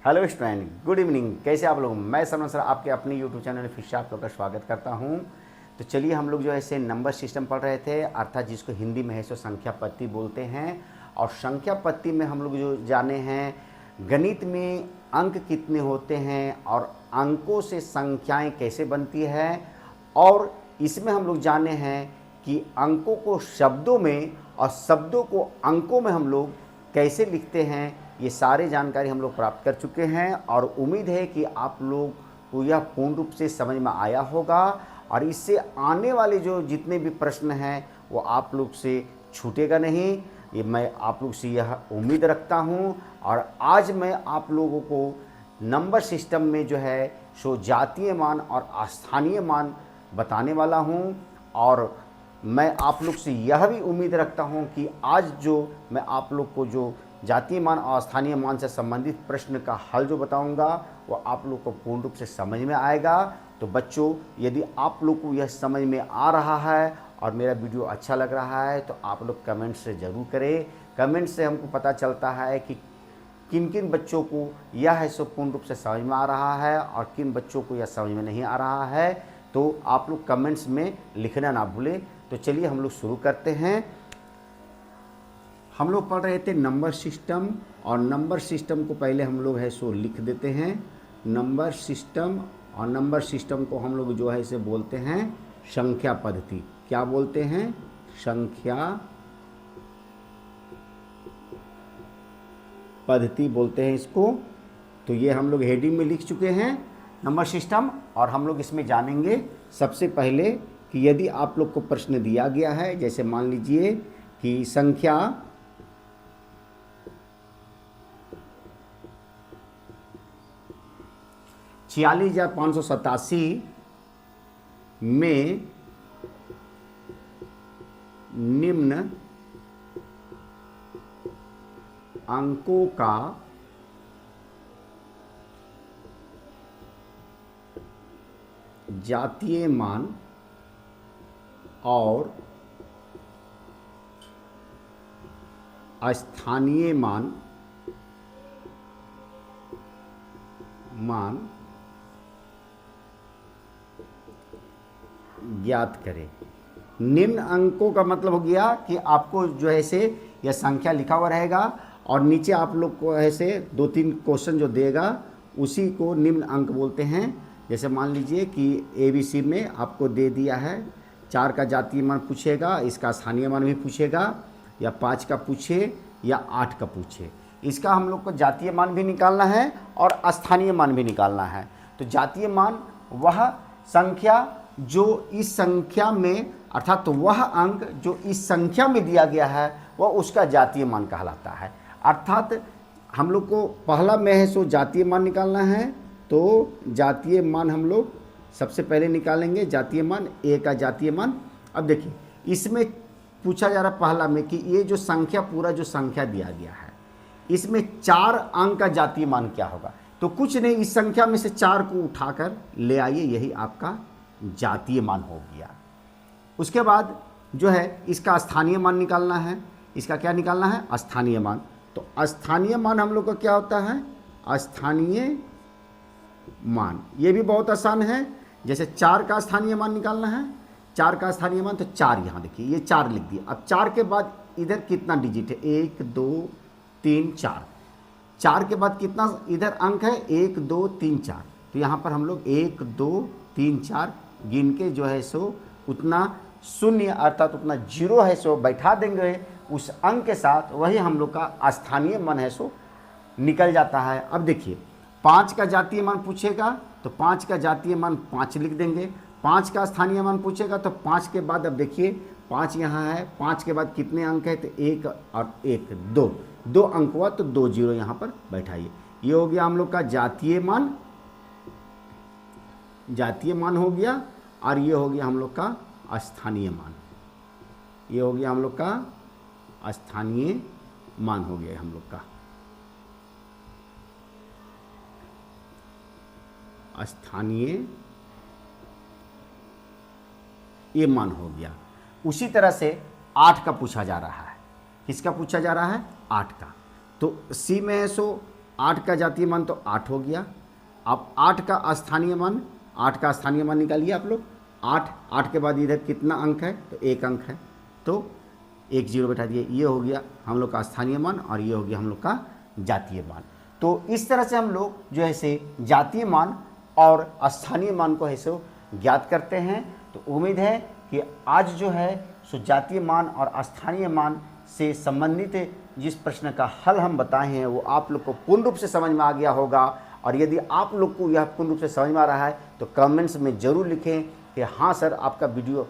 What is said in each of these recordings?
Hello student, good evening. कैसे आप लोग? मैं सरवण सर आपके अपने यूट्यूब चैनल में फिर से आप लोग का स्वागत करता हूं। तो चलिए, हम लोग जो है ऐसे नंबर सिस्टम पढ़ रहे थे, अर्थात जिसको हिंदी में है सो संख्या पत्ती बोलते हैं। और संख्या पत्ती में हम लोग जो जाने हैं गणित में अंक कितने होते हैं और अंकों से संख्याएं कैसे बनती है। और इसमें हम लोग जाने हैं कि अंकों को शब्दों में और शब्दों को अंकों में हम लोग कैसे लिखते हैं। ये सारे जानकारी हम लोग प्राप्त कर चुके हैं और उम्मीद है कि आप लोग को यह पूर्ण रूप से समझ में आया होगा और इससे आने वाले जो जितने भी प्रश्न हैं वो आप लोग से छूटेगा नहीं, ये मैं आप लोग से यह उम्मीद रखता हूं। और आज मैं आप लोगों को नंबर सिस्टम में जो है सो जातीय मान और स्थानीय मान बताने वाला हूं। और मैं आप लोग से यह भी उम्मीद रखता हूं कि आज जो मैं आप लोग को जो जातीय मान और स्थानीय मान से संबंधित प्रश्न का हल जो बताऊंगा वो आप लोग को पूर्ण रूप से समझ में आएगा। तो बच्चों, यदि आप लोग को यह समझ में आ रहा है और मेरा वीडियो अच्छा लग रहा है तो आप लोग कमेंट से ज़रूर करें। कमेंट से हमको पता चलता है कि किन किन बच्चों को यह है सो पूर्ण रूप से समझ में आ रहा है और किन बच्चों को यह समझ में नहीं आ रहा है। तो आप लोग कमेंट्स में लिखना ना भूलें। तो चलिए हम लोग शुरू करते हैं। हम लोग पढ़ रहे थे नंबर सिस्टम, और नंबर सिस्टम को पहले हम लोग है सो लिख देते हैं नंबर सिस्टम। और नंबर सिस्टम को हम लोग जो है इसे बोलते हैं संख्या पद्धति। क्या बोलते हैं? संख्या पद्धति बोलते हैं इसको। तो ये हम लोग हेडिंग में लिख चुके हैं नंबर सिस्टम। और हम लोग इसमें जानेंगे सबसे पहले कि यदि आप लोग को प्रश्न दिया गया है, जैसे मान लीजिए कि संख्या 46,587 में निम्न अंकों का जातीय मान और स्थानीय मान ज्ञात करें। निम्न अंकों का मतलब हो गया कि आपको जो है से यह संख्या लिखा हुआ रहेगा और नीचे आप लोग को ऐसे 2-3 क्वेश्चन जो देगा उसी को निम्न अंक बोलते हैं। जैसे मान लीजिए कि ABC में आपको दे दिया है 4 का जातीय मान पूछेगा, इसका स्थानीय मान भी पूछेगा, या 5 का पूछे या 8 का पूछे। इसका हम लोग को जातीय मान भी निकालना है और स्थानीय मान भी निकालना है। तो जातीय मान वह संख्या जो इस संख्या में, अर्थात तो वह अंक जो इस संख्या में दिया गया है वह उसका जातीय मान कहलाता है। अर्थात हम लोग को पहला में है सो जातीय मान निकालना है। तो जातीय मान हम लोग सबसे पहले निकालेंगे, जातीय मान A का जातीय मान। अब देखिए, इसमें पूछा जा रहा पहला में कि ये जो संख्या, पूरा जो संख्या दिया गया है इसमें 4 अंक का जातीय मान क्या होगा। तो कुछ नहीं, इस संख्या में से 4 को उठाकर ले आइए, यही आपका जातीय मान हो गया। उसके बाद जो है इसका स्थानीय मान निकालना है। इसका क्या निकालना है? स्थानीय मान। तो स्थानीय मान हम लोग का क्या होता है? स्थानीय मान। ये भी बहुत आसान है। जैसे 4 का स्थानीय मान निकालना है, 4 का स्थानीय मान, तो 4 यहाँ देखिए, ये 4 लिख दिए। अब 4 के बाद इधर कितना डिजिट है? 1 2 3 4। 4 के बाद कितना इधर अंक है? 1 2 3 4। तो यहाँ पर हम लोग 1 2 3 4 गिन के जो है सो उतना शून्य, अर्थात उतना जीरो है सो बैठा देंगे उस अंक के साथ, वही हम लोग का स्थानीय मान है सो निकल जाता है। अब देखिए, 5 का जातीय मान पूछेगा तो 5 का जातीय मान 5 लिख देंगे। 5 का स्थानीय मान पूछेगा तो 5 के बाद, अब देखिए 5 यहाँ है, 5 के बाद कितने अंक है? तो 1 और 1 2 अंक हुआ, तो 2 जीरो यहाँ पर बैठाइए। ये हो गया हम लोग का जातीय मान हो गया। और ये हो गया हम लोग का स्थानीय मान। ये हो गया हम लोग का स्थानीय मान हो गया हम लोग का स्थानीय ये मान हो गया। उसी तरह से 8 का पूछा जा रहा है। किसका पूछा जा रहा है? 8 का। तो सी में है सो 8 का जातीय मान तो 8 हो गया। अब 8 का स्थानीय मान, 8 का स्थानीय मान निकालिए आप लोग। 8 के बाद इधर कितना अंक है, तो 1 अंक है, तो 1 0 बैठा दिए। ये हो गया हम लोग का स्थानीय मान और ये हो गया हम लोग का जातीय मान। तो इस तरह से हम लोग जो है से जातीय मान और स्थानीय मान को है सो ज्ञात करते हैं। तो उम्मीद है कि आज जो है सो जातीय मान और स्थानीय मान से संबंधित जिस प्रश्न का हल हम बताए हैं वो आप लोग को पूर्ण रूप से समझ में आ गया होगा। और यदि आप लोग को यह पूर्ण रूप से समझ में आ रहा है तो कमेंट्स में ज़रूर लिखें कि हाँ सर आपका वीडियो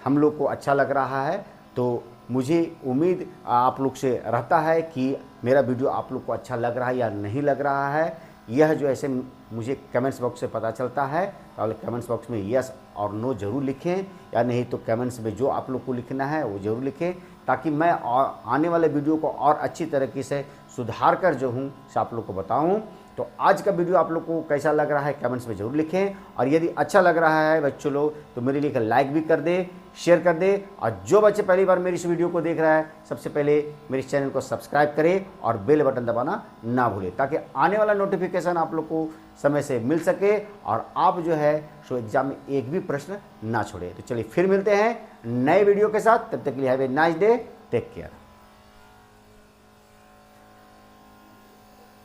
हम लोग को अच्छा लग रहा है। तो मुझे उम्मीद आप लोग से रहता है कि मेरा वीडियो आप लोग को अच्छा लग रहा है या नहीं लग रहा है। यह जो ऐसे मुझे कमेंट्स बॉक्स से पता चलता है। तो कमेंट्स बॉक्स में यस और नो ज़रूर लिखें, या नहीं तो कमेंट्स में जो आप लोग को लिखना है वो ज़रूर लिखें, ताकि मैं और आने वाले वीडियो को और अच्छी तरीके से सुधार कर जो हूँ से आप लोग को बताऊँ। तो आज का वीडियो आप लोग को कैसा लग रहा है कमेंट्स में ज़रूर लिखें। और यदि अच्छा लग रहा है बच्चों लोग तो मेरे लिए लाइक भी कर दे, शेयर कर दे। और जो बच्चे पहली बार मेरी इस वीडियो को देख रहा है सबसे पहले मेरे चैनल को सब्सक्राइब करें और बेल बटन दबाना ना भूलें, ताकि आने वाला नोटिफिकेशन आप लोग को समय से मिल सके और आप जो है सो एग्जाम में एक भी प्रश्न ना छोड़े। तो चलिए फिर मिलते हैं नए वीडियो के साथ, तब तक के लिए have a nice day, take care.